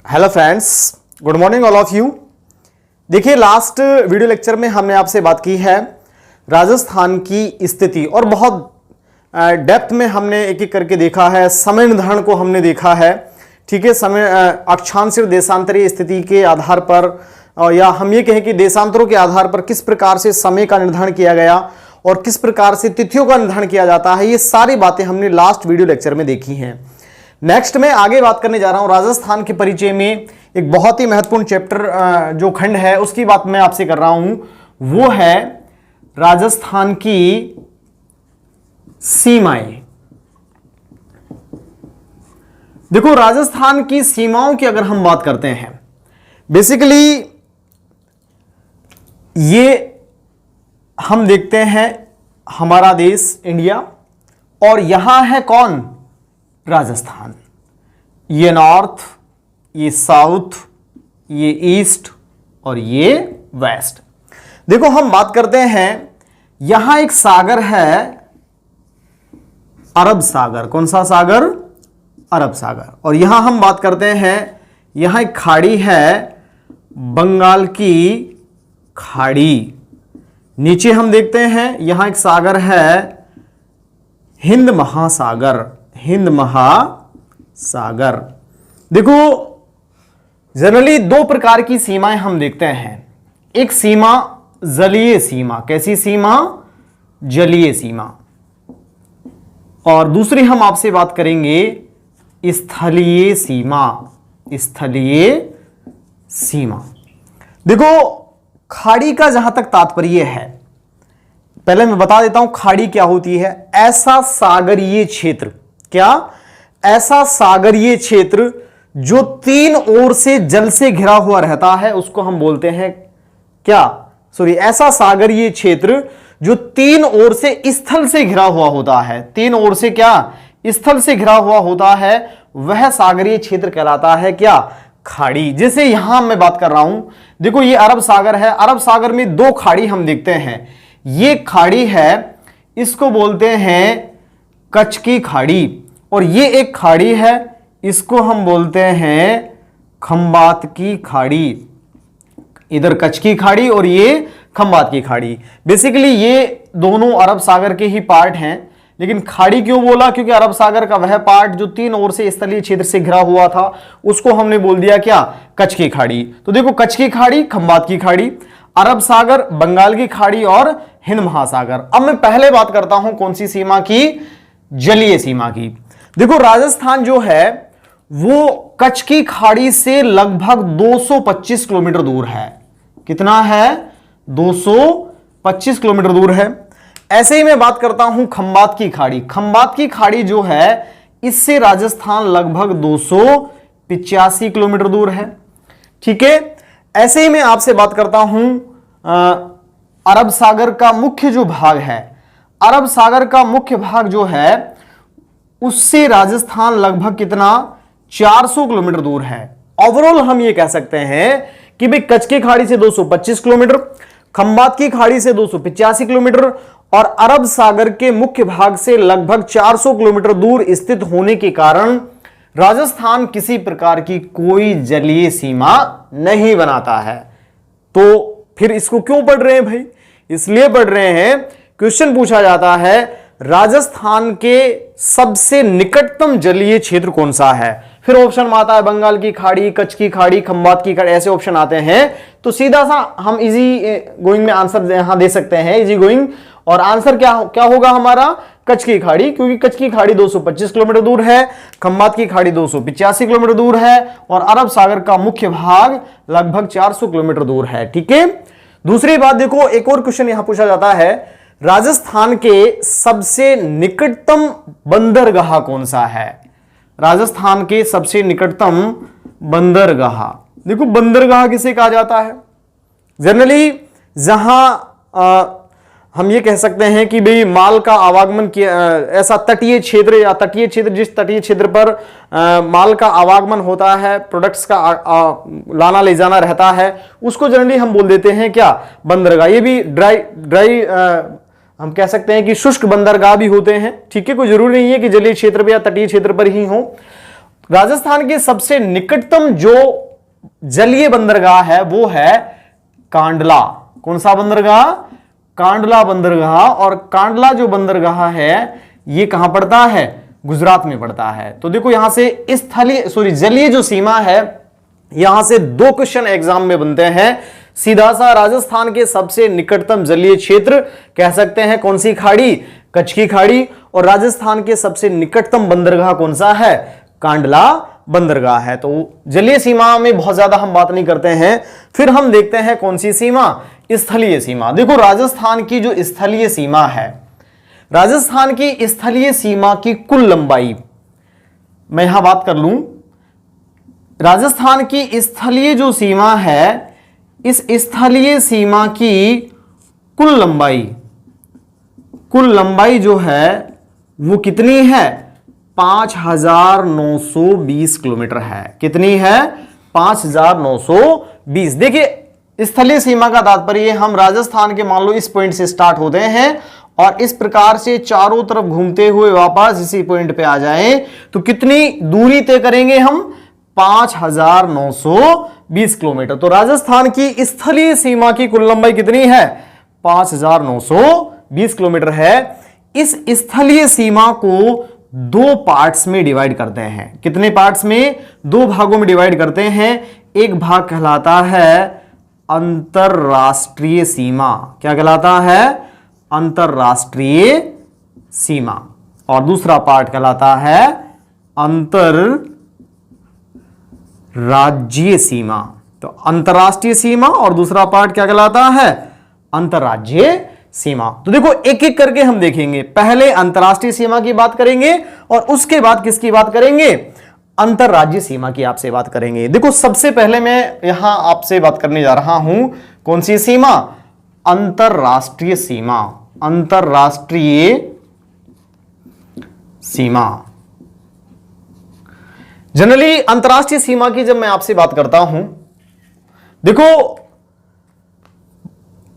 Hello friends, good morning all of you. देखिए, last video lecture में हमने आपसे बात की है राजस्थान की स्थिति और बहुत डेप्थ में हमने एक एक करके देखा है। समय निर्धारण को हमने देखा है, ठीक है। समय अक्षांश और देशांतरीय स्थिति के आधार पर या हम ये कहें कि देशांतरों के आधार पर किस प्रकार से समय का निर्धारण किया गया और किस प्रकार से तिथियों का निर्धारण किया जाता है, ये सारी बातें हमने लास्ट वीडियो लेक्चर में देखी हैं। नेक्स्ट में आगे बात करने जा रहा हूं राजस्थान के परिचय में एक बहुत ही महत्वपूर्ण चैप्टर जो खंड है उसकी बात मैं आपसे कर रहा हूं, वो है राजस्थान की सीमाएं। देखो, राजस्थान की सीमाओं की अगर हम बात करते हैं, बेसिकली ये हम देखते हैं हमारा देश इंडिया और यहां है कौन? राजस्थान। ये नॉर्थ, ये साउथ, ये ईस्ट और ये वेस्ट। देखो, हम बात करते हैं यहां एक सागर है, अरब सागर। कौन सा सागर? अरब सागर। और यहां हम बात करते हैं, यहां एक खाड़ी है, बंगाल की खाड़ी। नीचे हम देखते हैं यहां एक सागर है, हिंद महासागर। हिंद महासागर। देखो, जनरली दो प्रकार की सीमाएं हम देखते हैं। एक सीमा जलीय सीमा। कैसी सीमा? जलीय सीमा। और दूसरी हम आपसे बात करेंगे स्थलीय सीमा। स्थलीय सीमा। देखो, खाड़ी का जहां तक तात्पर्य है, पहले मैं बता देता हूं खाड़ी क्या होती है। ऐसा सागरीय क्षेत्र। क्या? ऐसा सागरीय क्षेत्र जो तीन ओर से जल से घिरा हुआ रहता है, उसको हम बोलते हैं क्या? ऐसा सागरीय क्षेत्र जो तीन ओर से स्थल से घिरा हुआ होता है। तीन ओर से क्या? स्थल से घिरा हुआ होता है, वह सागरीय क्षेत्र कहलाता है क्या? खाड़ी। जैसे यहां मैं बात कर रहा हूं, देखो ये अरब सागर है। अरब सागर में दो खाड़ी हम देखते हैं। ये खाड़ी है, इसको बोलते हैं कच्छ की खाड़ी, और ये एक खाड़ी है, इसको हम बोलते हैं खंबात की खाड़ी। इधर कच्छ की खाड़ी और ये खंबात की खाड़ी। बेसिकली ये दोनों अरब सागर के ही पार्ट हैं, लेकिन खाड़ी क्यों बोला? क्योंकि अरब सागर का वह पार्ट जो तीन ओर से स्थलीय क्षेत्र से घिरा हुआ था, उसको हमने बोल दिया क्या? कच्छ की खाड़ी। तो देखो, कच्छ की खाड़ी, खंबात की खाड़ी, अरब सागर, बंगाल की खाड़ी और हिंद महासागर। अब मैं पहले बात करता हूं कौन सी सीमा की? जलीय सीमा की। देखो, राजस्थान जो है वो कच्छ की खाड़ी से लगभग 225 किलोमीटर दूर है। कितना है? 225 किलोमीटर दूर है। ऐसे ही मैं बात करता हूं खंबात की खाड़ी। खंबात की खाड़ी जो है, इससे राजस्थान लगभग 285 किलोमीटर दूर है। ठीक है। ऐसे ही मैं आपसे बात करता हूं अरब सागर का मुख्य जो भाग है, अरब सागर का मुख्य भाग जो है, उससे राजस्थान लगभग कितना? 400 किलोमीटर दूर है। ओवरऑल हम ये कह सकते हैं कि भाई कच्छ की खाड़ी से 225 किलोमीटर, खंबात की खाड़ी से 285 किलोमीटर और अरब सागर के मुख्य भाग से लगभग 400 किलोमीटर दूर स्थित होने के कारण राजस्थान किसी प्रकार की कोई जलीय सीमा नहीं बनाता है। तो फिर इसको क्यों पढ़ रहे हैं भाई? इसलिए पढ़ रहे हैं, क्वेश्चन पूछा जाता है राजस्थान के सबसे निकटतम जलीय क्षेत्र कौन सा है? फिर ऑप्शन में आता है बंगाल की खाड़ी, कच्छ की खाड़ी, खंबात की खाड़ी, ऐसे ऑप्शन आते हैं। तो सीधा सा हम इजी गोइंग में आंसर यहां दे सकते हैं, इजी गोइंग। और आंसर क्या होगा हमारा? कच्छ की खाड़ी, क्योंकि कच्छ की खाड़ी 225 किलोमीटर दूर है, खंबात की खाड़ी 285 किलोमीटर दूर है और अरब सागर का मुख्य भाग लगभग 400 किलोमीटर दूर है। ठीक है। दूसरी बात देखो, एक और क्वेश्चन यहां पूछा जाता है, राजस्थान के सबसे निकटतम बंदरगाह कौन सा है? राजस्थान के सबसे निकटतम बंदरगाह। देखो, बंदरगाह किसे कहा जाता है? जनरली जहां हम ये कह सकते हैं कि भाई माल का आवागमन किया, ऐसा तटीय क्षेत्र या तटीय क्षेत्र, जिस तटीय क्षेत्र पर माल का आवागमन होता है, प्रोडक्ट्स का लाना ले जाना रहता है, उसको जनरली हम बोल देते हैं क्या? बंदरगाह। ये भी ड्राई हम कह सकते हैं कि शुष्क बंदरगाह भी होते हैं। ठीक है, कोई जरूरी नहीं है कि जलीय क्षेत्र पर या तटीय क्षेत्र पर ही हो। राजस्थान के सबसे निकटतम जो जलीय बंदरगाह है वो है कांडला। कौन सा बंदरगाह? कांडला बंदरगाह। और कांडला जो बंदरगाह है ये कहां पड़ता है? गुजरात में पड़ता है। तो देखो यहां से जलीय जो सीमा है, यहां से 2 क्वेश्चन एग्जाम में बनते हैं। सीधा सा राजस्थान के सबसे निकटतम जलीय क्षेत्र कह सकते हैं कौन सी खाड़ी? कच्छ की खाड़ी। और राजस्थान के सबसे निकटतम बंदरगाह कौन सा है? कांडला बंदरगाह है। तो जलीय सीमा में बहुत ज्यादा हम बात नहीं करते हैं। फिर हम देखते हैं कौन सी सीमा? स्थलीय सीमा। देखो राजस्थान की जो स्थलीय सीमा है, राजस्थान की स्थलीय सीमा की कुल लंबाई, मैं यहां बात कर लूं, राजस्थान की स्थलीय जो सीमा है, इस स्थलीय सीमा की कुल लंबाई जो है वो कितनी है? 5920 किलोमीटर है। कितनी है? 5920। देखिए स्थलीय सीमा का तात्पर्य, हम राजस्थान के मान लो इस पॉइंट से स्टार्ट होते हैं और इस प्रकार से चारों तरफ घूमते हुए वापस इसी पॉइंट पे आ जाएं तो कितनी दूरी तय करेंगे हम? 5920 किलोमीटर। तो राजस्थान की स्थलीय सीमा की कुल लंबाई कितनी है? 5920 किलोमीटर है। इस स्थलीय सीमा को 2 पार्ट्स में डिवाइड करते हैं। कितने पार्ट्स में? 2 भागों में डिवाइड करते हैं। एक भाग कहलाता है अंतरराष्ट्रीय सीमा। क्या कहलाता है? अंतरराष्ट्रीय सीमा। और दूसरा पार्ट कहलाता है अंतरराज्यीय सीमा। तो अंतरराष्ट्रीय सीमा और दूसरा पार्ट क्या कहलाता है? अंतरराज्यीय सीमा। तो देखो एक एक करके हम देखेंगे। पहले अंतरराष्ट्रीय सीमा की बात करेंगे और उसके बाद किसकी बात करेंगे? अंतरराज्यीय सीमा की आपसे बात करेंगे। देखो सबसे पहले मैं यहां आपसे बात करने जा रहा हूं कौन सी सीमा? अंतरराष्ट्रीय सीमा। अंतरराष्ट्रीय सीमा। जनरली अंतरराष्ट्रीय सीमा की जब मैं आपसे बात करता हूं, देखो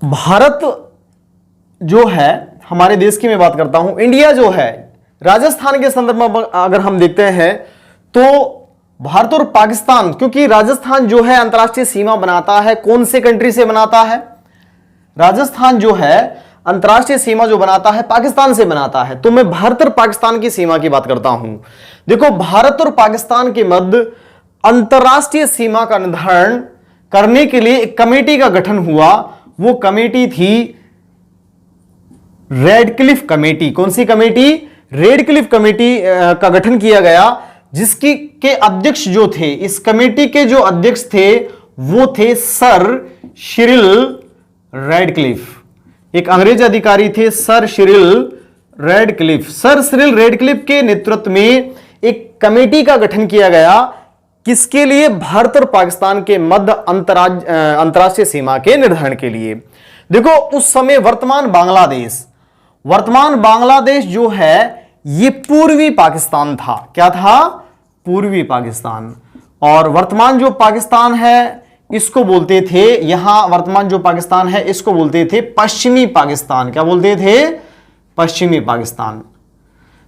भारत जो है, हमारे देश की मैं बात करता हूं, इंडिया जो है, राजस्थान के संदर्भ में अगर हम देखते हैं तो भारत और पाकिस्तान, क्योंकि राजस्थान जो है अंतरराष्ट्रीय सीमा बनाता है कौन से कंट्री से बनाता है? राजस्थान जो है अंतरराष्ट्रीय सीमा जो बनाता है पाकिस्तान से बनाता है। तो मैं भारत और पाकिस्तान की सीमा की बात करता हूं। देखो भारत और पाकिस्तान के मध्य अंतरराष्ट्रीय सीमा का निर्धारण करने के लिए एक कमेटी का गठन हुआ। वो कमेटी थी रेडक्लिफ कमेटी। कौन सी कमेटी? रेडक्लिफ कमेटी का गठन किया गया, जिसकी के अध्यक्ष जो थे, इस कमेटी के जो अध्यक्ष थे वो थे सर सिरिल रेडक्लिफ। एक अंग्रेज अधिकारी थे sir Cyril Radcliffe. Sir Cyril Radcliffe के नेतृत्व में एक कमेटी का गठन किया गया। किसके लिए? भारत और पाकिस्तान के मध्य अंतरराष्ट्रीय सीमा के निर्धारण के लिए। देखो उस समय वर्तमान बांग्लादेश जो है ये पूर्वी पाकिस्तान था। क्या था? पूर्वी पाकिस्तान। और वर्तमान जो पाकिस्तान है इसको बोलते थे, यहां वर्तमान जो पाकिस्तान है इसको बोलते थे पश्चिमी पाकिस्तान। क्या बोलते थे? पश्चिमी पाकिस्तान।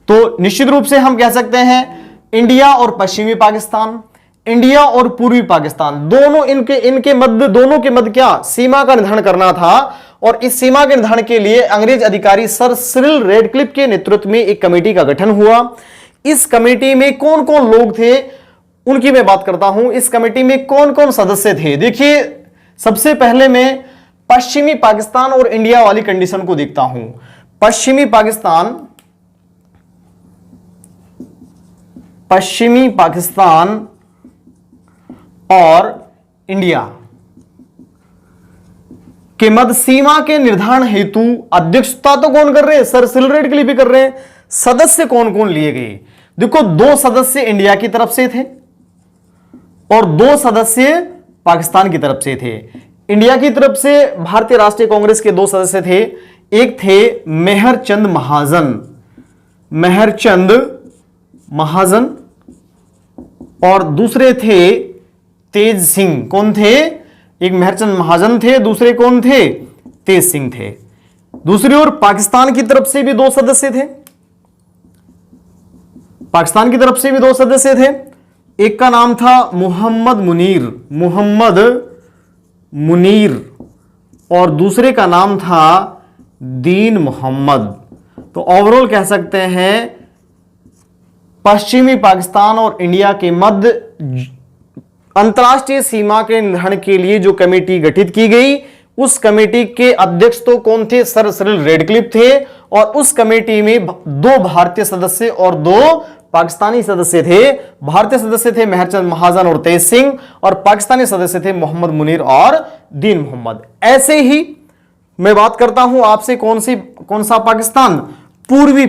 तो निश्चित रूप से हम कह सकते हैं इंडिया और पश्चिमी पाकिस्तान, इंडिया और पूर्वी पाकिस्तान, दोनों इनके मध्य, दोनों के मध्य क्या सीमा का निर्धारण करना था। और इस सीमा के निर्धारण के लिए अंग्रेज अधिकारी सर सिरिल रेडक्लिफ के नेतृत्व में एक कमेटी का गठन हुआ। इस कमेटी में कौन कौन लोग थे उनकी मैं बात करता हूं। इस कमेटी में कौन कौन सदस्य थे? देखिए सबसे पहले मैं पश्चिमी पाकिस्तान और इंडिया वाली कंडीशन को देखता हूं। पश्चिमी पाकिस्तान और इंडिया के मध्य सीमा के निर्धारण हेतु अध्यक्षता तो कौन कर रहे हैं? सर सिरिल रेडक्लिफ भी कर रहे हैं। सदस्य कौन कौन लिए गए? देखो 2 सदस्य इंडिया की तरफ से थे और 2 सदस्य पाकिस्तान की तरफ से थे। इंडिया की तरफ से भारतीय राष्ट्रीय कांग्रेस के 2 सदस्य थे। एक थे मेहरचंद महाजन और दूसरे थे तेज सिंह। कौन थे? एक मेहरचंद महाजन थे, दूसरे कौन थे? तेज सिंह थे। दूसरी ओर पाकिस्तान की तरफ से भी 2 सदस्य थे। पाकिस्तान की तरफ से भी 2 सदस्य थे। एक का नाम था मोहम्मद मुनीर और दूसरे का नाम था दीन मोहम्मद। तो ओवरऑल कह सकते हैं पश्चिमी पाकिस्तान और इंडिया के मध्य अंतर्राष्ट्रीय सीमा के निर्धारण के लिए जो कमेटी गठित की गई, उस कमेटी के अध्यक्ष तो कौन थे? सर सिरिल रेडक्लिफ थे। और उस कमेटी में 2 भारतीय सदस्य और 2 पाकिस्तानी सदस्य थे। भारतीय सदस्य थे मेहरचंद महाजन और तेज सिंह, और पाकिस्तानी सदस्य थे मोहम्मद मुनीर और दीन मोहम्मद। ऐसे ही मैं बात करता हूं आपसे कौन सा पाकिस्तान? पूर्वी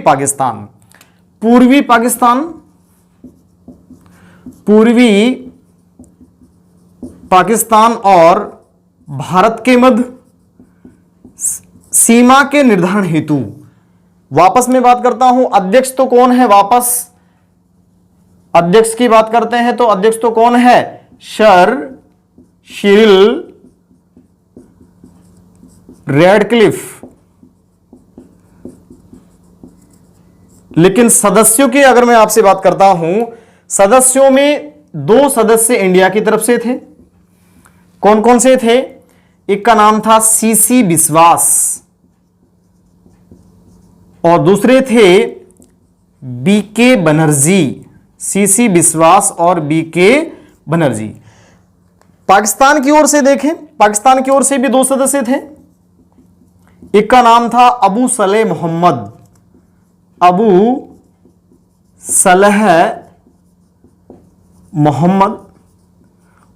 पाकिस्तान और भारत के मध्य सीमा के निर्धारण हेतु वापस में बात करता हूं। अध्यक्ष तो कौन है? वापस अध्यक्ष की बात करते हैं तो अध्यक्ष तो कौन है? Sir Cyril Radcliffe. लेकिन सदस्यों की अगर मैं आपसे बात करता हूं, सदस्यों में 2 सदस्य इंडिया की तरफ से थे। कौन कौन से थे? एक का नाम था सीसी बिस्वास और दूसरे थे बीके बनर्जी। सीसी बिस्वास और बीके बनर्जी। पाकिस्तान की ओर से देखें, पाकिस्तान की ओर से भी 2 सदस्य थे। एक का नाम था अबू सलेह मोहम्मद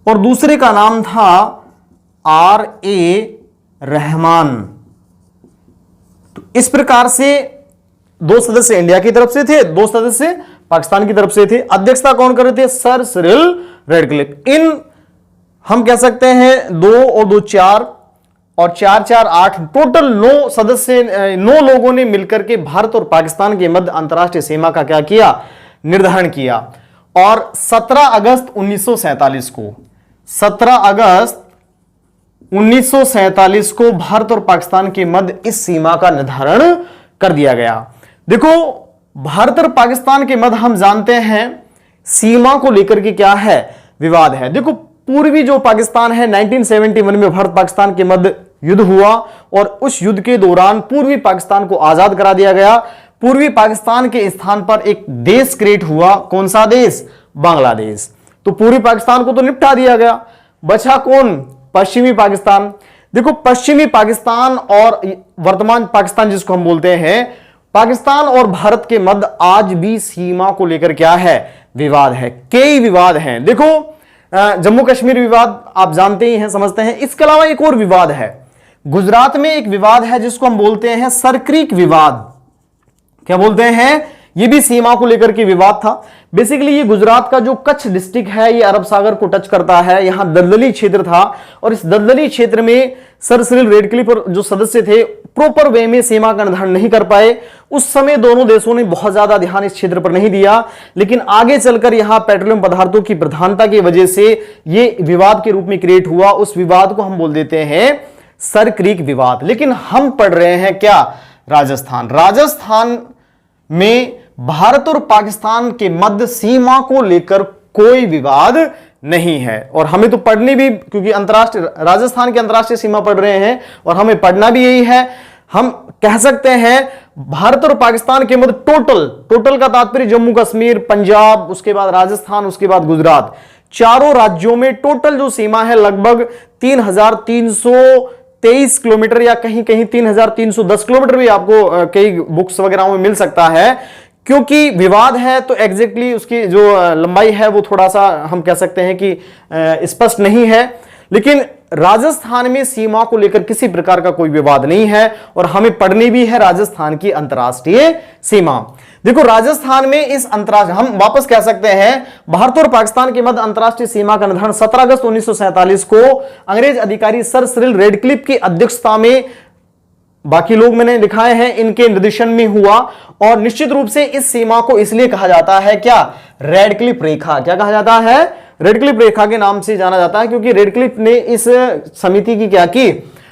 और दूसरे का नाम था RA रहमान। तो इस प्रकार से 2 सदस्य इंडिया की तरफ से थे, 2 सदस्य पाकिस्तान की तरफ से थे। अध्यक्षता कौन कर रहे थे? Sir Cyril Radcliffe. इन हम कह सकते हैं 2 और 2 4 और 4 4 8 टोटल 9 सदस्य 9 लोगों ने मिलकर के भारत और पाकिस्तान के मध्य अंतरराष्ट्रीय सीमा का क्या किया? निर्धारण किया। और 17 अगस्त 1947 को भारत और पाकिस्तान के मध्य इस सीमा का निर्धारण कर दिया गया। देखो, भारत और पाकिस्तान के मध्य हम जानते हैं सीमा को लेकर के क्या है? विवाद है। देखो, पूर्वी जो पाकिस्तान है 1971 में भारत पाकिस्तान के मध्य युद्ध हुआ और उस युद्ध के दौरान पूर्वी पाकिस्तान को आजाद करा दिया गया। पूर्वी पाकिस्तान के स्थान पर एक देश क्रिएट हुआ। कौन सा देश? बांग्लादेश। तो पूर्वी पाकिस्तान को तो निपटा दिया गया, बचा कौन? पश्चिमी पाकिस्तान। देखो, पश्चिमी पाकिस्तान और वर्तमान पाकिस्तान जिसको हम बोलते हैं, पाकिस्तान और भारत के मध्य आज भी सीमा को लेकर क्या है? विवाद है। कई विवाद हैं। देखो, जम्मू कश्मीर विवाद आप जानते ही हैं, समझते हैं। इसके अलावा एक और विवाद है। गुजरात में एक विवाद है जिसको हम बोलते हैं सरक्रीक विवाद। क्या बोलते हैं? ये भी सीमा को लेकर के विवाद था। बेसिकली ये गुजरात का जो कच्छ डिस्ट्रिक्ट है, ये अरब सागर को टच करता है। यहां दलदली क्षेत्र था और इस दलदली क्षेत्र में सर सिरिल रेडक्लिफ और जो सदस्य थे प्रॉपर वे में सीमा का निर्धारण नहीं कर पाए। उस समय दोनों देशों ने बहुत ज्यादा ध्यान इस क्षेत्र पर नहीं दिया, लेकिन आगे चलकर यहां पेट्रोलियम पदार्थों की प्रधानता की वजह से ये विवाद के रूप में क्रिएट हुआ। उस विवाद को हम बोल देते हैं सरक्रीक विवाद। लेकिन हम पढ़ रहे हैं क्या? राजस्थान में भारत और पाकिस्तान के मध्य सीमा को लेकर कोई विवाद नहीं है। और हमें तो पढ़नी भी, क्योंकि अंतरराष्ट्रीय राजस्थान की अंतरराष्ट्रीय सीमा पढ़ रहे हैं और हमें पढ़ना भी यही है। हम कह सकते हैं भारत और पाकिस्तान के मध्य टोटल का तात्पर्य जम्मू कश्मीर, पंजाब, उसके बाद राजस्थान, उसके बाद गुजरात, चारों राज्यों में टोटल जो सीमा है लगभग 3323 किलोमीटर या कहीं कहीं 3310 किलोमीटर भी आपको कई बुक्स वगैरह में मिल सकता है। क्योंकि विवाद है तो एग्जैक्टली उसकी जो लंबाई है वो थोड़ा सा हम कह सकते हैं कि स्पष्ट नहीं है। लेकिन राजस्थान में सीमा को लेकर किसी प्रकार का कोई विवाद नहीं है और हमें पढ़नी भी है राजस्थान की अंतरराष्ट्रीय सीमा। देखो, राजस्थान में इस अंतरराष्ट्रीय, हम वापस कह सकते हैं भारत और पाकिस्तान के मध्य अंतरराष्ट्रीय सीमा का निर्धारण 17 अगस्त 1947 को अंग्रेज अधिकारी सर सिरिल रेडक्लिफ की अध्यक्षता में, बाकी लोग मैंने दिखाए हैं, इनके निर्देशन में हुआ। और निश्चित रूप से इस सीमा को इसलिए कहा जाता है क्या? रेडक्लिफ रेखा। क्या कहा जाता है? रेडक्लिफ रेखा के नाम से जाना जाता है, क्योंकि रेडक्लिफ ने इस समिति की क्या की?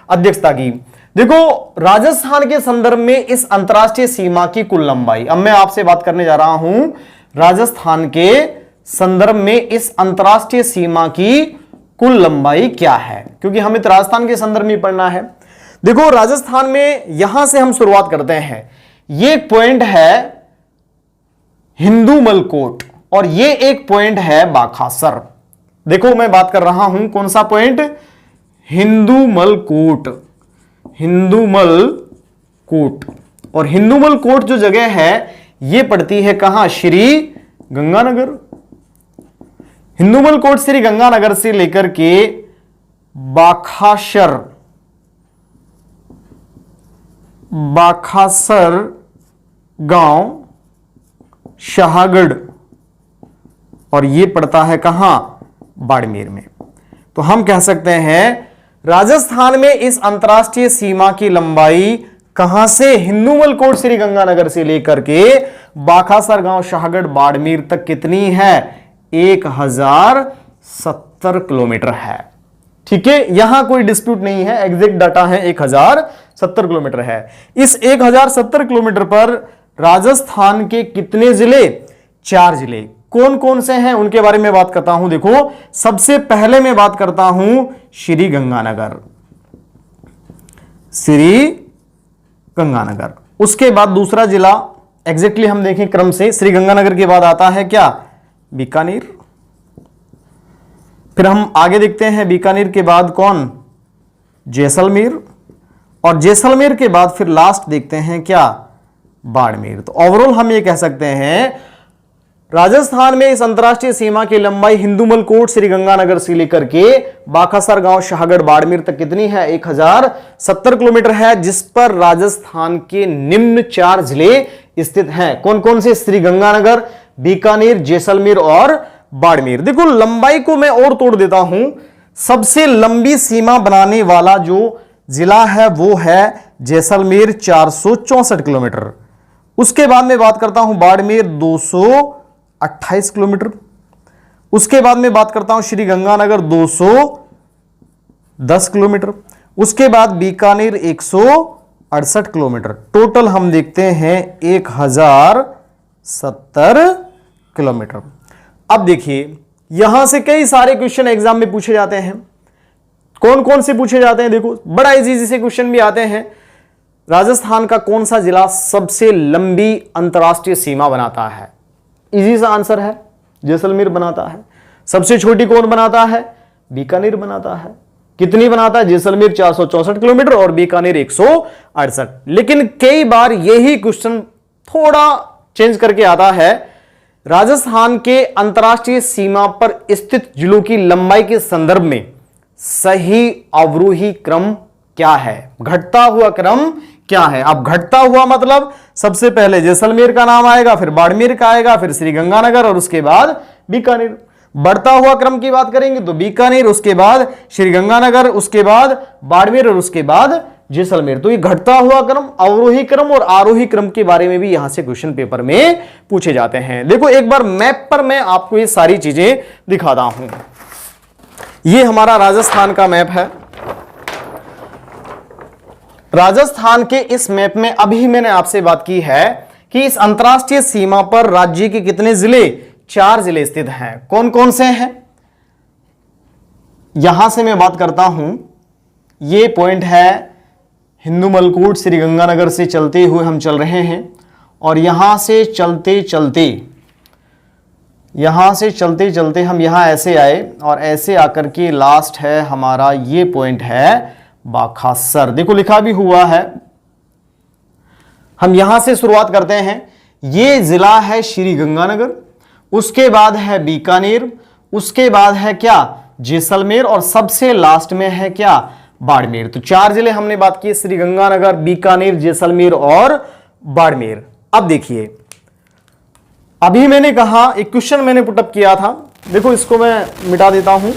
अध्यक्षता की। देखो, राजस्थान के संदर्भ में इस अंतरराष्ट्रीय सीमा की कुल लंबाई, अब मैं आपसे बात करने जा रहा हूं राजस्थान के संदर्भ में इस अंतरराष्ट्रीय सीमा की कुल लंबाई क्या है, क्योंकि हमें तो राजस्थान के संदर्भ में पढ़ना है। देखो राजस्थान में यहां से हम शुरुआत करते हैं। ये एक पॉइंट है हिंदूमलकोट और ये एक पॉइंट है बाखासर। देखो मैं बात कर रहा हूं कौन सा पॉइंट, हिंदूमलकोट। हिंदूमलकोट और हिंदूमलकोट जो जगह है ये पड़ती है कहां, श्री गंगानगर। हिंदूमलकोट श्री गंगानगर से लेकर के बाखासर गांव शाहगढ़ और ये पड़ता है कहां, बाड़मेर में। तो हम कह सकते हैं राजस्थान में इस अंतरराष्ट्रीय सीमा की लंबाई कहां से, हिंदूमलकोट श्री गंगानगर से लेकर के बाखासर गांव शाहगढ़ बाड़मेर तक कितनी है, 1070 किलोमीटर है। ठीक है, यहां कोई डिस्प्यूट नहीं है, एग्जैक्ट डाटा है 1070 किलोमीटर है। इस 1070 किलोमीटर पर राजस्थान के कितने जिले, 4 जिले। कौन कौन से हैं उनके बारे में बात करता हूं। देखो सबसे पहले मैं बात करता हूं श्री गंगानगर, श्री गंगानगर। उसके बाद दूसरा जिला, एग्जैक्टली हम देखें क्रम से, श्री गंगानगर के बाद आता है क्या, बीकानेर। फिर हम आगे देखते हैं बीकानेर के बाद कौन, जैसलमेर। और जैसलमेर के बाद फिर लास्ट देखते हैं क्या, बाड़मेर। तो ओवरऑल हम ये कह सकते हैं राजस्थान में इस अंतरराष्ट्रीय सीमा की लंबाई हिंदूमलकोट श्री गंगानगर से लेकर के बाखासर गांव शाहगढ़ बाड़मेर तक कितनी है, 1070 किलोमीटर है, जिस पर राजस्थान के निम्न 4 जिले स्थित हैं। कौन कौन से, श्री गंगानगर, बीकानेर, जैसलमेर और बाड़मेर। देखो लंबाई को मैं और तोड़ देता हूं। सबसे लंबी सीमा बनाने वाला जो जिला है वो है जैसलमेर, 464 किलोमीटर। उसके बाद में बात करता हूं बाड़मेर, 228 किलोमीटर। उसके बाद में बात करता हूं श्री गंगानगर, 210 किलोमीटर। उसके बाद बीकानेर 168 किलोमीटर। टोटल हम देखते हैं 1070 किलोमीटर। अब देखिए यहां से कई सारे क्वेश्चन एग्जाम में पूछे जाते हैं। कौन कौन से पूछे जाते हैं, देखो बड़ा इजी से क्वेश्चन भी आते हैं। राजस्थान का कौन सा जिला सबसे लंबी अंतरराष्ट्रीय सीमा बनाता है, इजी सा आंसर है, जैसलमेर बनाता है। सबसे छोटी कौन बनाता है, बीकानेर बनाता है। कितनी बनाता है, जैसलमेर 464 किलोमीटर और बीकानेर 168। लेकिन कई बार यही क्वेश्चन थोड़ा चेंज करके आता है, राजस्थान के अंतरराष्ट्रीय सीमा पर स्थित जिलों की लंबाई के संदर्भ में सही अवरोही क्रम क्या है, घटता हुआ क्रम क्या है। अब घटता हुआ मतलब सबसे पहले जैसलमेर का नाम आएगा, फिर बाड़मेर का आएगा, फिर श्री गंगानगर और उसके बाद बीकानेर। बढ़ता हुआ क्रम की बात करेंगे तो बीकानेर, उसके बाद श्री गंगानगर, उसके बाद बाड़मेर और उसके बाद जैसलमेर। तो ये घटता हुआ क्रम, अवरोही क्रम और आरोही क्रम के बारे में भी यहां से क्वेश्चन पेपर में पूछे जाते हैं। देखो एक बार मैप पर मैं आपको ये सारी चीजें दिखाता हूं। ये हमारा राजस्थान का मैप है। राजस्थान के इस मैप में अभी मैंने आपसे बात की है कि इस अंतरराष्ट्रीय सीमा पर राज्य के कितने जिले, 4 जिले स्थित हैं। कौन कौन से हैं, यहां से मैं बात करता हूं। ये पॉइंट है हिंदूमलकोट, श्री गंगानगर से चलते हुए हम चल रहे हैं और यहां से चलते चलते हम यहां ऐसे आए और ऐसे आकर के लास्ट है हमारा ये पॉइंट है बाखासर। देखो लिखा भी हुआ है। हम यहां से शुरुआत करते हैं। ये जिला है श्री गंगानगर, उसके बाद है बीकानेर, उसके बाद है क्या, जैसलमेर और सबसे लास्ट में है क्या, बाड़मेर। तो 4 जिले हमने बात की, श्री गंगानगर, बीकानेर, जैसलमेर और बाड़मेर। अब देखिए अभी मैंने कहा एक क्वेश्चन मैंने पुटअप किया था, देखो इसको मैं मिटा देता हूं।